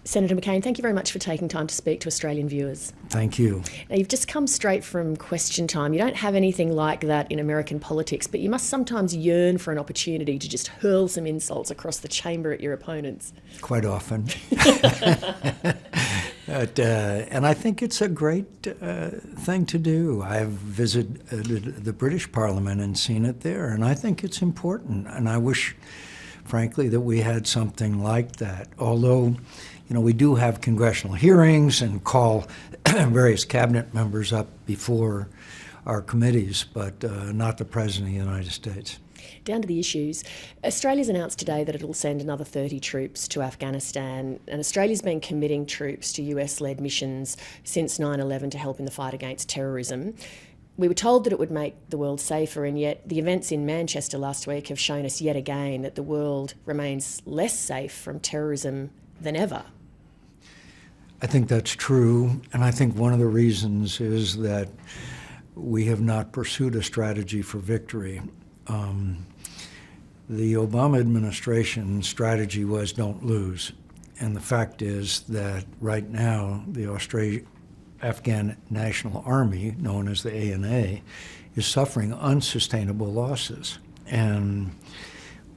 Senator McCain, thank you very much for taking time to speak to Australian viewers. Thank you. Now, you've just come straight from question time. You don't have anything like that in American politics, but you must sometimes yearn for an opportunity to just hurl some insults across the chamber at your opponents. Quite often. And I think it's a great thing to do. I've visited the British Parliament and seen it there, and I think it's important. And I wish, frankly, that we had something like that. Although, we do have congressional hearings and call various cabinet members up before our committees, but not the President of the United States. Down to the issues. Australia's announced today that it'll send another 30 troops to Afghanistan, and Australia's been committing troops to US-led missions since 9/11 to help in the fight against terrorism. We were told that it would make the world safer, and yet the events in Manchester last week have shown us yet again that the world remains less safe from terrorism than ever. I think that's true, and I think one of the reasons is that we have not pursued a strategy for victory. The Obama administration strategy was don't lose, and the fact is that right now the Afghan National Army, known as the ANA, is suffering unsustainable losses, and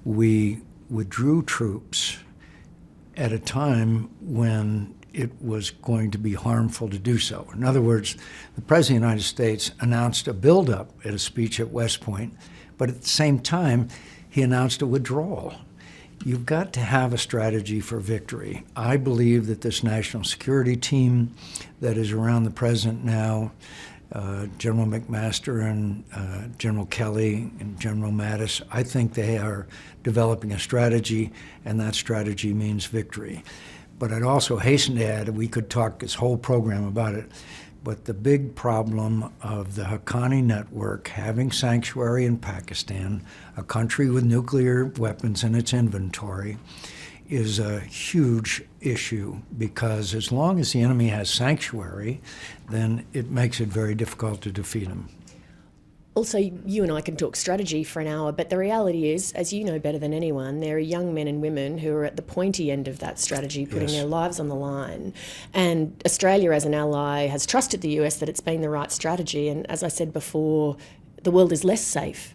we withdrew troops at a time when it was going to be harmful to do so. In other words, the President of the United States announced a buildup at a speech at West Point, but at the same time, he announced a withdrawal. You've got to have a strategy for victory. I believe that this national security team that is around the President now, General McMaster and General Kelly and General Mattis, I think they are developing a strategy, and that strategy means victory. But I'd also hasten to add, we could talk this whole program about it, but the big problem of the Haqqani network having sanctuary in Pakistan, a country with nuclear weapons in its inventory, is a huge issue, because as long as the enemy has sanctuary, then it makes it very difficult to defeat him. Also, you and I can talk strategy for an hour, but the reality is, as you know better than anyone, there are young men and women who are at the pointy end of that strategy, putting their lives on the line. And Australia, as an ally, has trusted the US that it's been the right strategy. And as I said before, the world is less safe.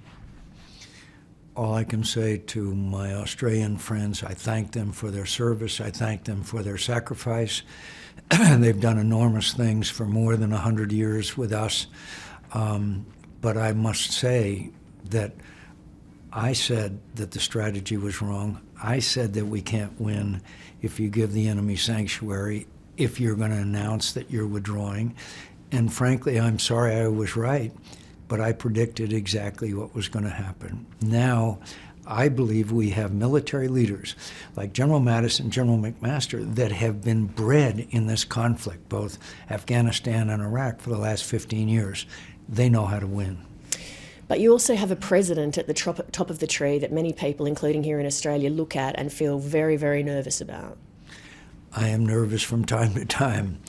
All I can say to my Australian friends, I thank them for their service. I thank them for their sacrifice. They've done enormous things for more than 100 years with us. But I must say that I said that the strategy was wrong. I said that we can't win if you give the enemy sanctuary, if you're going to announce that you're withdrawing. And frankly, I'm sorry I was right, but I predicted exactly what was going to happen. Now, I believe we have military leaders like General Mattis and General McMaster that have been bred in this conflict, both Afghanistan and Iraq, for the last 15 years. They know how to win. But you also have a president at the top of the tree that many people, including here in Australia, look at and feel very, very nervous about. I am nervous from time to time.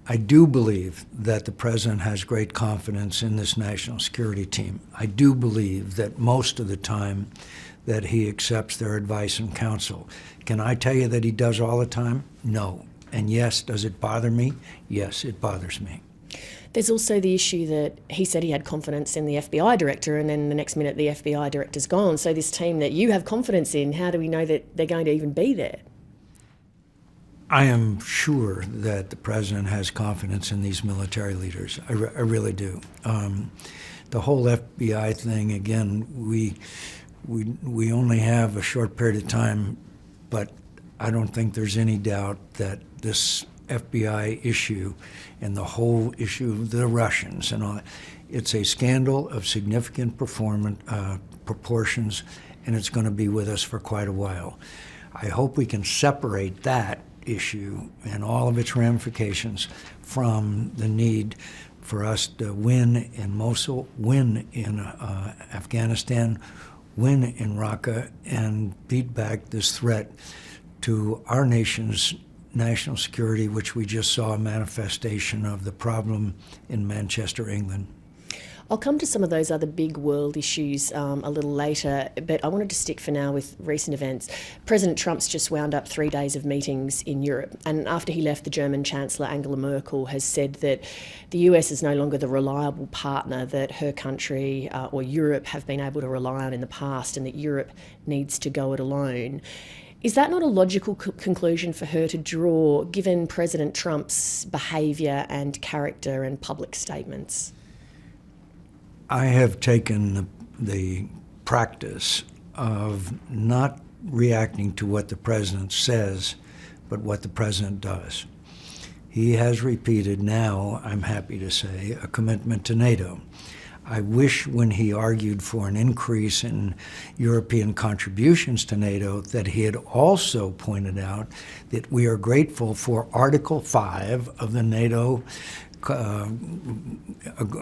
I do believe that the president has great confidence in this national security team. I do believe that most of the time that he accepts their advice and counsel. Can I tell you that he does all the time? No. And yes, does it bother me? Yes, it bothers me. There's also the issue that he said he had confidence in the FBI director, and then the next minute the FBI director's gone. So this team that you have confidence in, how do we know that they're going to even be there? I am sure that the president has confidence in these military leaders. I really do. The whole FBI thing, again, we only have a short period of time, but I don't think there's any doubt that this FBI issue and the whole issue of the Russians and all, it's a scandal of significant proportions, and it's going to be with us for quite a while. I hope we can separate that issue and all of its ramifications from the need for us to win in Mosul, win in Afghanistan, win in Raqqa, and beat back this threat to our nation's national security, which we just saw a manifestation of the problem in Manchester, England. I'll come to some of those other big world issues a little later, but I wanted to stick for now with recent events. President Trump's just wound up 3 days of meetings in Europe, and after he left, the German Chancellor Angela Merkel has said that the US is no longer the reliable partner that her country or Europe have been able to rely on in the past, and that Europe needs to go it alone. Is that not a logical conclusion for her to draw, given President Trump's behaviour and character and public statements? I have taken the practice of not reacting to what the president says, but what the president does. He has repeated now, I'm happy to say, a commitment to NATO. I wish when he argued for an increase in European contributions to NATO that he had also pointed out that we are grateful for Article 5 of the NATO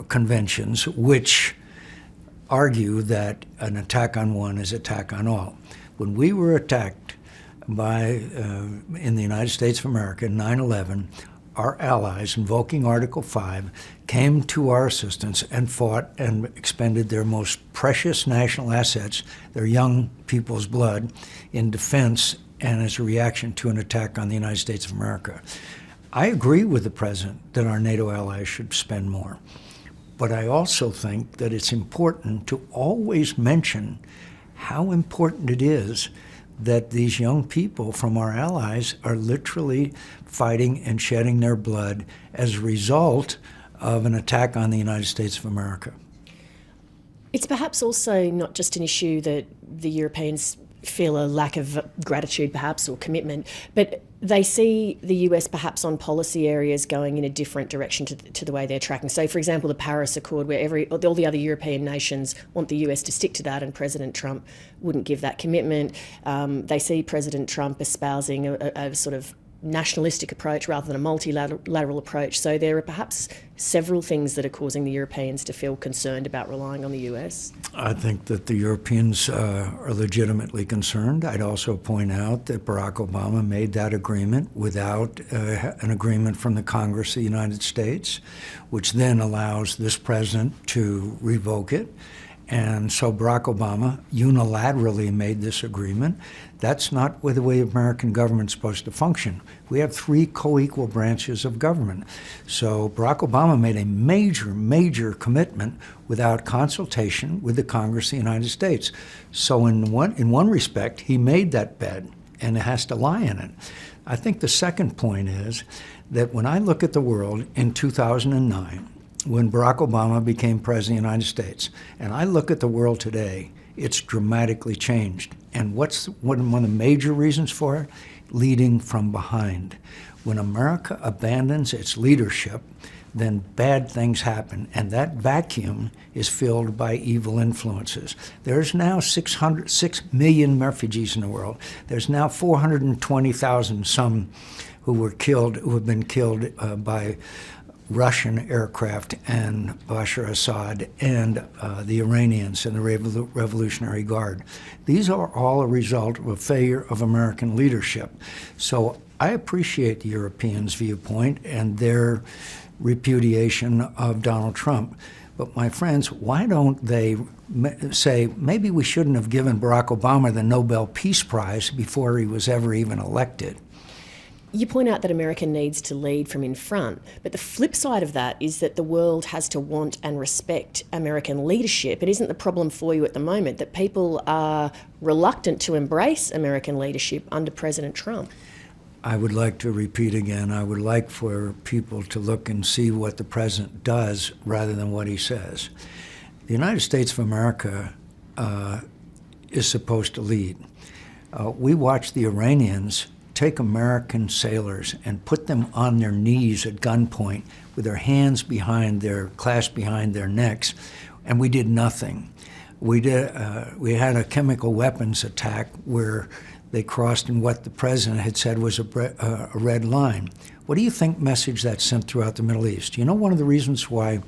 conventions, which argue that an attack on one is attack on all. When we were attacked in the United States of America in 9/11, our allies, invoking Article 5, came to our assistance and fought and expended their most precious national assets, their young people's blood, in defense and as a reaction to an attack on the United States of America. I agree with the president that our NATO allies should spend more. But I also think that it's important to always mention how important it is that these young people from our allies are literally fighting and shedding their blood as a result of an attack on the United States of America. It's perhaps also not just an issue that the Europeans feel a lack of gratitude perhaps or commitment, but they see the US perhaps on policy areas going in a different direction to the way they're tracking. So, for example, the Paris Accord, where all the other European nations want the US to stick to that, and President Trump wouldn't give that commitment. They see President Trump espousing a sort of nationalistic approach rather than a multilateral approach. So there are perhaps several things that are causing the Europeans to feel concerned about relying on the US. I think that the Europeans are legitimately concerned. I'd also point out that Barack Obama made that agreement without an agreement from the Congress of the United States, which then allows this president to revoke it. And so Barack Obama unilaterally made this agreement. That's not the way American government's supposed to function. We have 3 co-equal branches of government. So Barack Obama made a major commitment without consultation with the Congress of the United States. So in one respect, he made that bed, and it has to lie in it. I think the second point is that when I look at the world in 2009, when Barack Obama became president of the United States, and I look at the world today, it's dramatically changed. And what's one of the major reasons for it? Leading from behind. When America abandons its leadership, then bad things happen, and that vacuum is filled by evil influences. There's now 6 million refugees in the world. There's now 420,000 some who have been killed by Russian aircraft and Bashar Assad and the Iranians and the Revolutionary Guard. These are all a result of a failure of American leadership. So I appreciate the Europeans' viewpoint and their repudiation of Donald Trump. But my friends, why don't they say, maybe we shouldn't have given Barack Obama the Nobel Peace Prize before he was ever even elected? You point out that America needs to lead from in front, but the flip side of that is that the world has to want and respect American leadership. It isn't the problem for you at the moment that people are reluctant to embrace American leadership under President Trump. I would like to repeat again, I would like for people to look and see what the president does rather than what he says. The United States of America is supposed to lead. We watch the Iranians take American sailors and put them on their knees at gunpoint with their hands clasped behind their necks, and we did nothing. We had a chemical weapons attack where they crossed in what the president had said was a red line. What do you think message that sent throughout the Middle East? You know one of the reasons why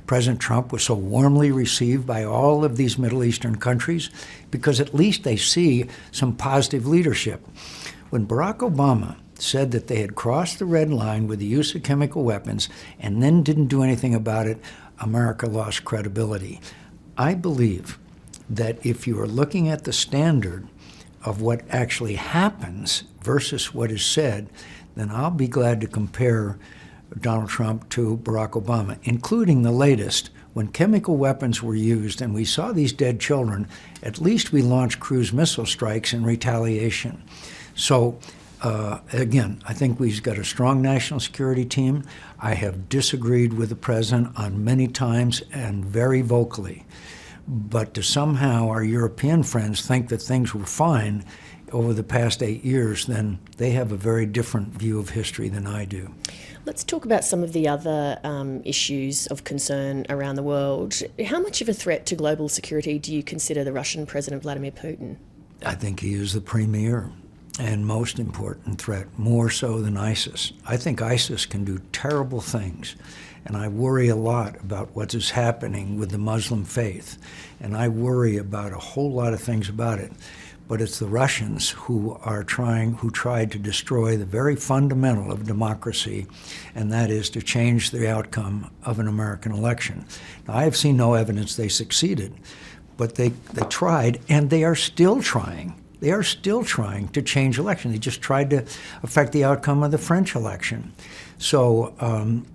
President Trump was so warmly received by all of these Middle Eastern countries? Because at least they see some positive leadership. When Barack Obama said that they had crossed the red line with the use of chemical weapons and then didn't do anything about it, America lost credibility. I believe that if you are looking at the standard of what actually happens versus what is said, then I'll be glad to compare Donald Trump to Barack Obama, including the latest. When chemical weapons were used and we saw these dead children, at least we launched cruise missile strikes in retaliation. So, again, I think we've got a strong national security team. I have disagreed with the president on many times and very vocally. But to somehow our European friends think that things were fine over the past 8 years, then they have a very different view of history than I do. Let's talk about some of the other issues of concern around the world. How much of a threat to global security do you consider the Russian President Vladimir Putin? I think he is the premier and most important threat, more so than ISIS. I think ISIS can do terrible things, and I worry a lot about what is happening with the Muslim faith, and I worry about a whole lot of things about it. But it's the Russians who tried to destroy the very fundamental of democracy, and that is to change the outcome of an American election. Now, I have seen no evidence they succeeded, but they tried, and they are still trying. They are still trying to change elections. They just tried to affect the outcome of the French election. So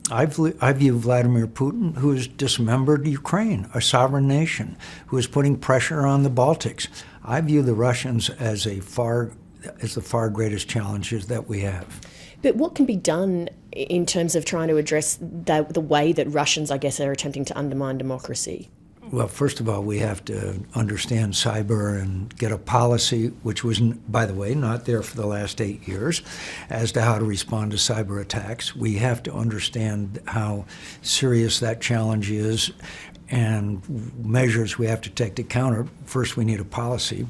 I view Vladimir Putin, who has dismembered Ukraine, a sovereign nation, who is putting pressure on the Baltics. I view the Russians as the far greatest challenges that we have. But what can be done in terms of trying to address the way that Russians, I guess, are attempting to undermine democracy? Well, first of all, we have to understand cyber and get a policy, which was, by the way, not there for the last 8 years, as to how to respond to cyber attacks. We have to understand how serious that challenge is and measures we have to take to counter. First, we need a policy.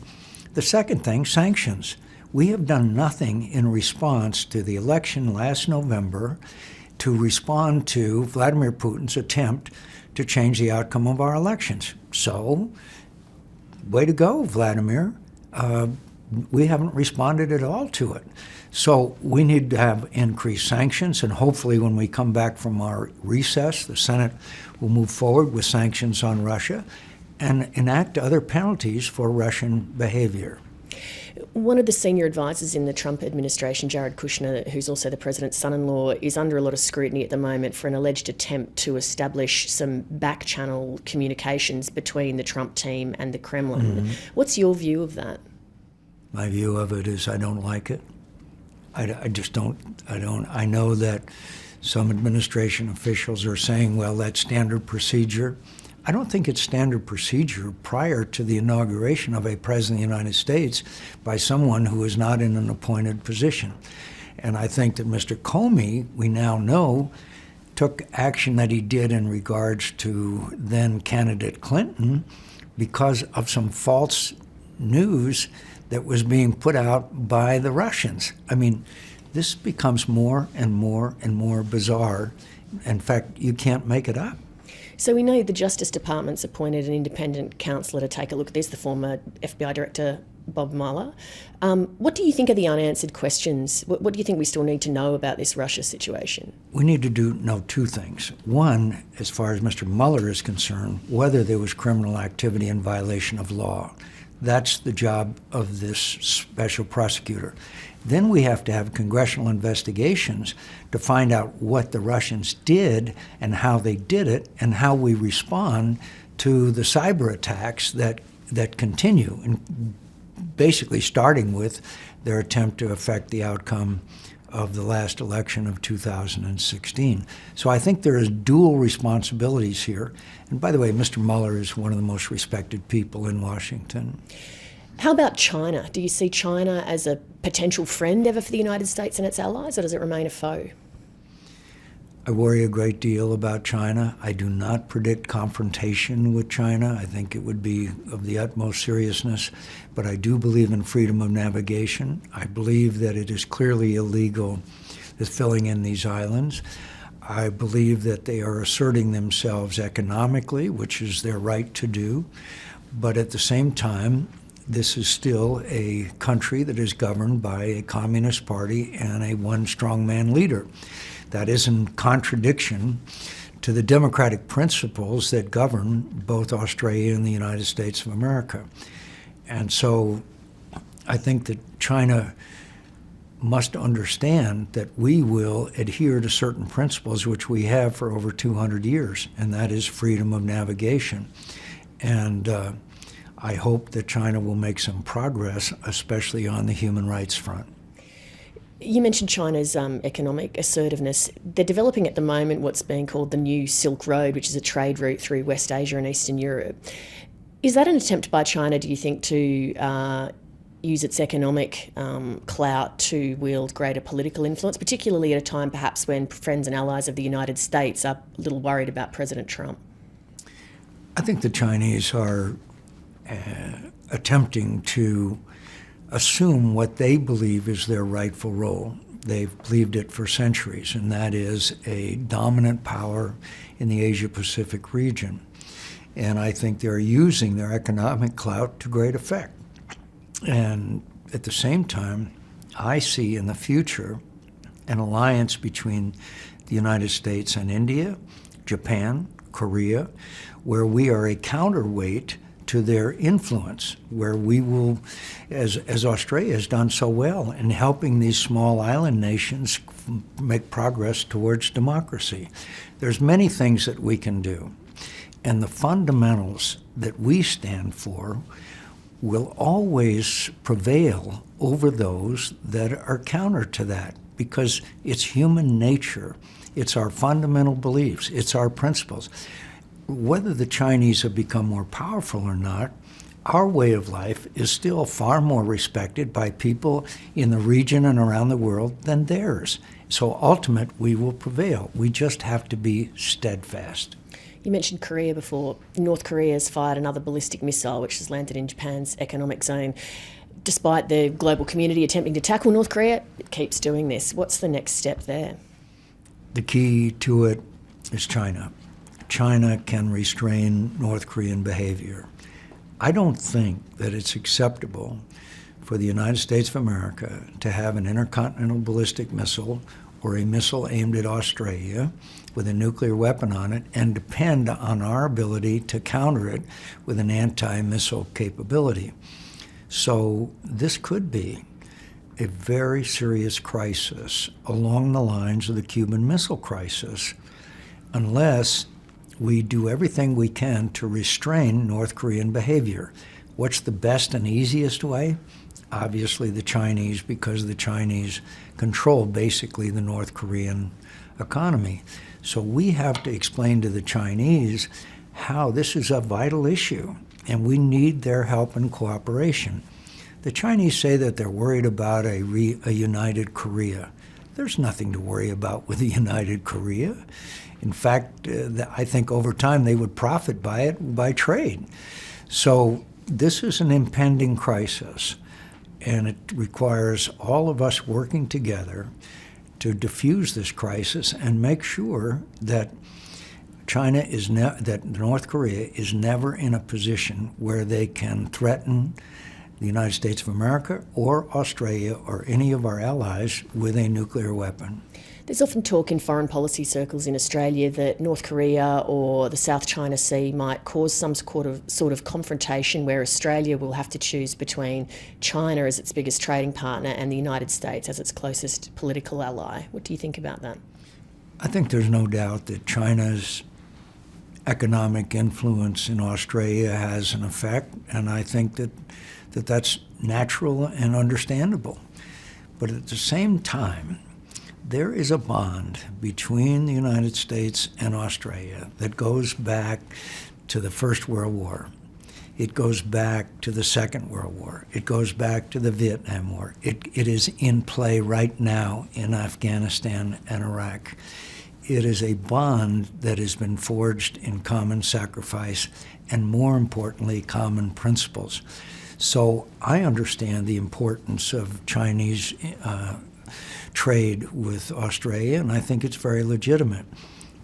The second thing, sanctions. We have done nothing in response to the election last November to respond to Vladimir Putin's attempt to change the outcome of our elections. So, way to go, Vladimir. We haven't responded at all to it. So we need to have increased sanctions, and hopefully when we come back from our recess, the Senate will move forward with sanctions on Russia and enact other penalties for Russian behavior. One of the senior advisors in the Trump administration, Jared Kushner, who's also the president's son-in-law, is under a lot of scrutiny at the moment for an alleged attempt to establish some back-channel communications between the Trump team and the Kremlin. Mm-hmm. What's your view of that? My view of it is I don't like it. I just don't. I know that some administration officials are saying, well, that's standard procedure. I don't think it's standard procedure prior to the inauguration of a president of the United States by someone who is not in an appointed position. And I think that Mr. Comey, we now know, took action that he did in regards to then candidate Clinton because of some false news that was being put out by the Russians. I mean, this becomes more and more and more bizarre. In fact, you can't make it up. So we know the Justice Department's appointed an independent counsellor to take a look at this, the former FBI Director Bob Mueller. What do you think are the unanswered questions? What do you think we still need to know about this Russia situation? We need to know two things. One, as far as Mr. Mueller is concerned, whether there was criminal activity in violation of law. That's the job of this special prosecutor. Then we have to have congressional investigations to find out what the Russians did and how they did it and how we respond to the cyber attacks that continue, and basically starting with their attempt to affect the outcome of the last election of 2016. So I think there is dual responsibilities here. And by the way, Mr. Mueller is one of the most respected people in Washington. How about China? Do you see China as a potential friend ever for the United States and its allies, or does it remain a foe? I worry a great deal about China. I do not predict confrontation with China. I think it would be of the utmost seriousness. But I do believe in freedom of navigation. I believe that it is clearly illegal, the filling in these islands. I believe that they are asserting themselves economically, which is their right to do. But at the same time, this is still a country that is governed by a communist party and a one strongman leader. That is in contradiction to the democratic principles that govern both Australia and the United States of America. And so I think that China must understand that we will adhere to certain principles which we have for over 200 years, and that is freedom of navigation. And I hope that China will make some progress, especially on the human rights front. You mentioned China's economic assertiveness. They're developing at the moment what's being called the new Silk Road, which is a trade route through West Asia and Eastern Europe. Is that an attempt by China, do you think, to use its economic clout to wield greater political influence, particularly at a time perhaps when friends and allies of the United States are a little worried about President Trump? I think the Chinese are attempting to assume what they believe is their rightful role. They've believed it for centuries, and that is a dominant power in the Asia-Pacific region. And I think they're using their economic clout to great effect. And at the same time, I see in the future an alliance between the United States and India, Japan, Korea, where we are a counterweight to their influence, where we will, as Australia has done so well in helping these small island nations make progress towards democracy. There's many things that we can do. And the fundamentals that we stand for will always prevail over those that are counter to that, because it's human nature. It's our fundamental beliefs. It's our principles. Whether the Chinese have become more powerful or not, our way of life is still far more respected by people in the region and around the world than theirs. So ultimately, we will prevail. We just have to be steadfast. You mentioned Korea before. North Korea has fired another ballistic missile, which has landed in Japan's economic zone. Despite the global community attempting to tackle North Korea, it keeps doing this. What's the next step there? The key to it is China. China can restrain North Korean behavior. I don't think that it's acceptable for the United States of America to have an intercontinental ballistic missile or a missile aimed at Australia with a nuclear weapon on it and depend on our ability to counter it with an anti-missile capability. So this could be a very serious crisis along the lines of the Cuban Missile Crisis, unless we do everything we can to restrain North Korean behavior. What's the best and easiest way? Obviously the Chinese, because the Chinese control basically the North Korean economy. So we have to explain to the Chinese how this is a vital issue, and we need their help and cooperation. The Chinese say that they're worried about a united Korea. There's nothing to worry about with a united Korea. In fact, I think over time they would profit by it by trade. So this is an impending crisis, and it requires all of us working together to diffuse this crisis and make sure that that North Korea is never in a position where they can threaten the United States of America or Australia or any of our allies with a nuclear weapon. There's often talk in foreign policy circles in Australia that North Korea or the South China Sea might cause some sort of confrontation where Australia will have to choose between China as its biggest trading partner and the United States as its closest political ally. What do you think about that? I think there's no doubt that China's economic influence in Australia has an effect, and I think that that's natural and understandable. But at the same time, there is a bond between the United States and Australia that goes back to the First World War. It goes back to the Second World War. It goes back to the Vietnam War. It is in play right now in Afghanistan and Iraq. It is a bond that has been forged in common sacrifice and, more importantly, common principles. So I understand the importance of Chinese trade with Australia, and I think it's very legitimate.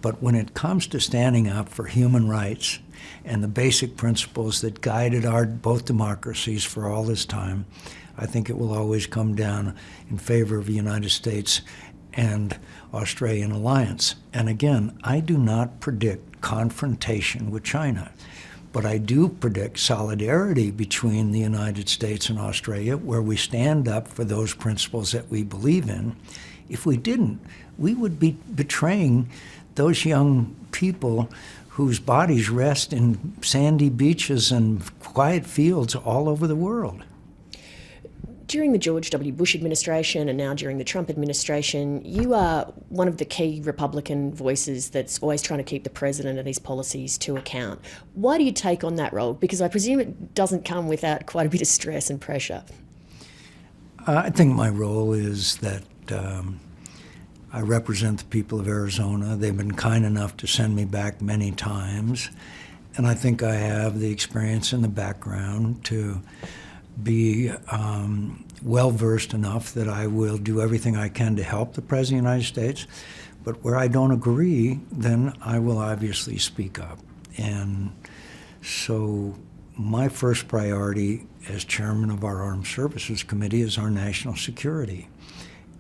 But when it comes to standing up for human rights and the basic principles that guided our both democracies for all this time, I think it will always come down in favor of the United States and Australian alliance. And again, I do not predict confrontation with China, but I do predict solidarity between the United States and Australia, where we stand up for those principles that we believe in. If we didn't, we would be betraying those young people whose bodies rest in sandy beaches and quiet fields all over the world. During the George W. Bush administration and now during the Trump administration, you are one of the key Republican voices that's always trying to keep the president and his policies to account. Why do you take on that role? Because I presume it doesn't come without quite a bit of stress and pressure. I think my role is that I represent the people of Arizona. They've been kind enough to send me back many times, and I think I have the experience and the background to be well-versed enough that I will do everything I can to help the President of the United States. But where I don't agree, then I will obviously speak up. And so my first priority as chairman of our Armed Services Committee is our national security.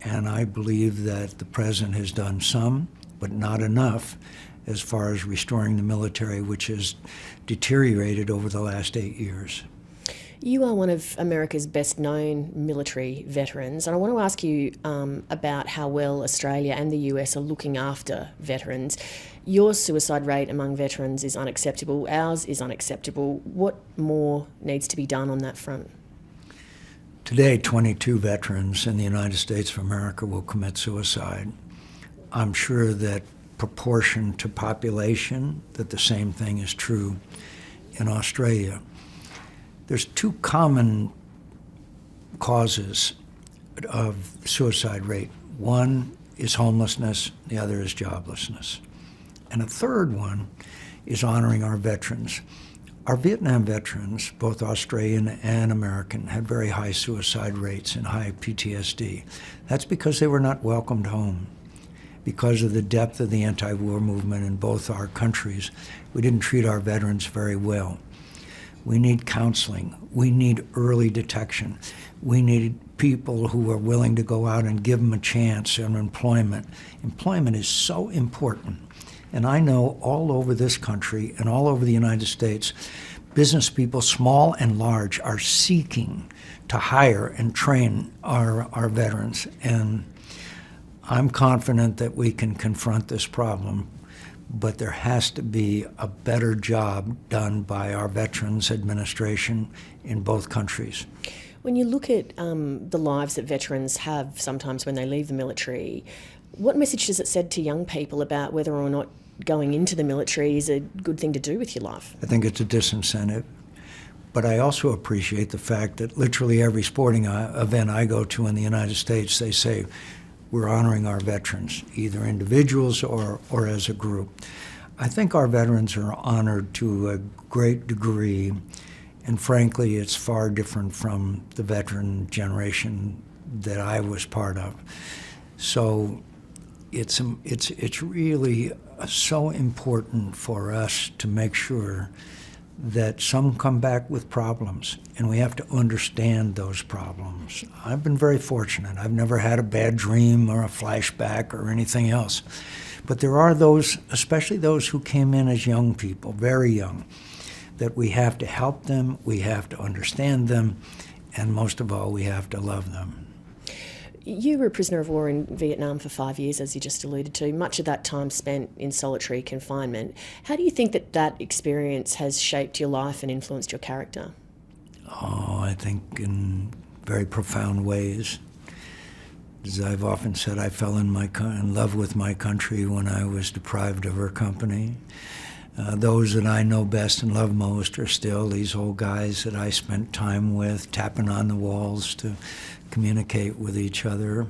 And I believe that the President has done some, but not enough, as far as restoring the military, which has deteriorated over the last 8 years. You are one of America's best-known military veterans, and I want to ask you about how well Australia and the US are looking after veterans. Your suicide rate among veterans is unacceptable. Ours is unacceptable. What more needs to be done on that front? Today, 22 veterans in the United States of America will commit suicide. I'm sure that proportion to population, that the same thing is true in Australia. There's two common causes of suicide rate. One is homelessness, the other is joblessness. And a third one is honoring our veterans. Our Vietnam veterans, both Australian and American, had very high suicide rates and high PTSD. That's because they were not welcomed home. Because of the depth of the anti-war movement in both our countries, we didn't treat our veterans very well. We need counseling. We need early detection. We need people who are willing to go out and give them a chance in employment. Employment is so important. And I know all over this country and all over the United States, business people, small and large, are seeking to hire and train our veterans. And I'm confident that we can confront this problem, but there has to be a better job done by our Veterans Administration in both countries. When you look at the lives that veterans have sometimes when they leave the military, what message does it send to young people about whether or not going into the military is a good thing to do with your life? I think it's a disincentive, but I also appreciate the fact that literally every sporting event I go to in the United States, they say, we're honoring our veterans, either individuals or as a group. I think our veterans are honored to a great degree, and frankly, it's far different from the veteran generation that I was part of. So it's really so important for us to make sure that some come back with problems, and we have to understand those problems. I've been very fortunate. I've never had a bad dream or a flashback or anything else. But there are those, especially those who came in as young people, very young, that we have to help them, we have to understand them, and most of all, we have to love them. You were a prisoner of war in Vietnam for 5 years, as you just alluded to, much of that time spent in solitary confinement. How do you think that experience has shaped your life and influenced your character? Oh, I think in very profound ways. As I've often said, I fell in love with my country when I was deprived of her company. Those that I know best and love most are still these old guys that I spent time with, tapping on the walls to communicate with each other.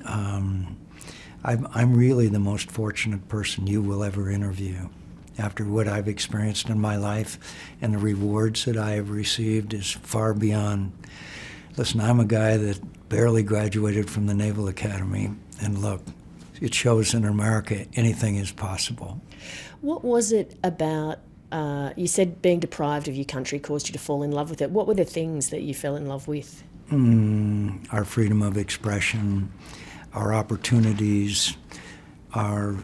I'm really the most fortunate person you will ever interview. After what I've experienced in my life and the rewards that I have received is far beyond. Listen, I'm a guy that barely graduated from the Naval Academy, and look, it shows in America anything is possible. What was it about, you said being deprived of your country caused you to fall in love with it. What were the things that you fell in love with? Our freedom of expression, our opportunities, our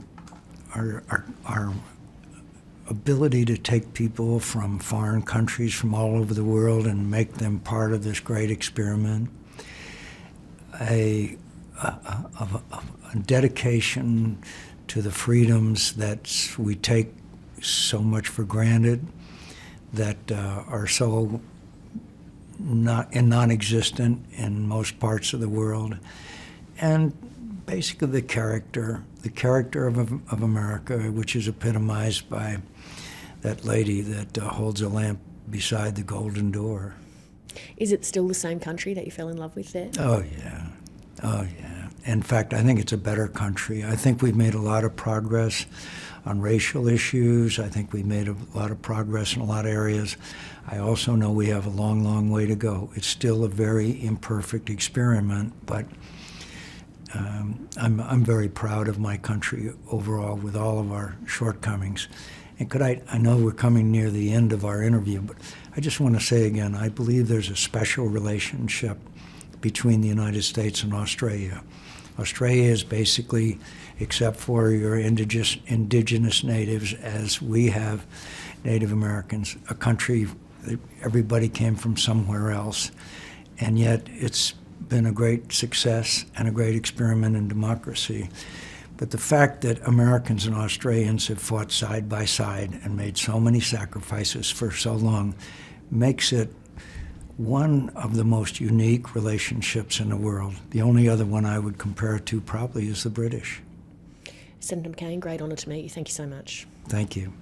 ability to take people from foreign countries from all over the world and make them part of this great experiment, a dedication to the freedoms that we take so much for granted, that are so non-existent in most parts of the world, and basically the character of America, which is epitomized by that lady that holds a lamp beside the golden door. Is it still the same country that you fell in love with there? Oh, yeah. Oh, yeah. In fact, I think it's a better country. I think we've made a lot of progress on racial issues. I think we've made a lot of progress in a lot of areas. I also know we have a long, long way to go. It's still a very imperfect experiment, but I'm very proud of my country overall with all of our shortcomings. And I know we're coming near the end of our interview, but I just want to say again, I believe there's a special relationship between the United States and Australia. Australia is basically, except for your indigenous natives, as we have Native Americans, a country that everybody came from somewhere else. And yet it's been a great success and a great experiment in democracy. But the fact that Americans and Australians have fought side by side and made so many sacrifices for so long makes it one of the most unique relationships in the world. The only other one I would compare it to probably is the British. Senator McCain, great honour to meet you. Thank you so much. Thank you.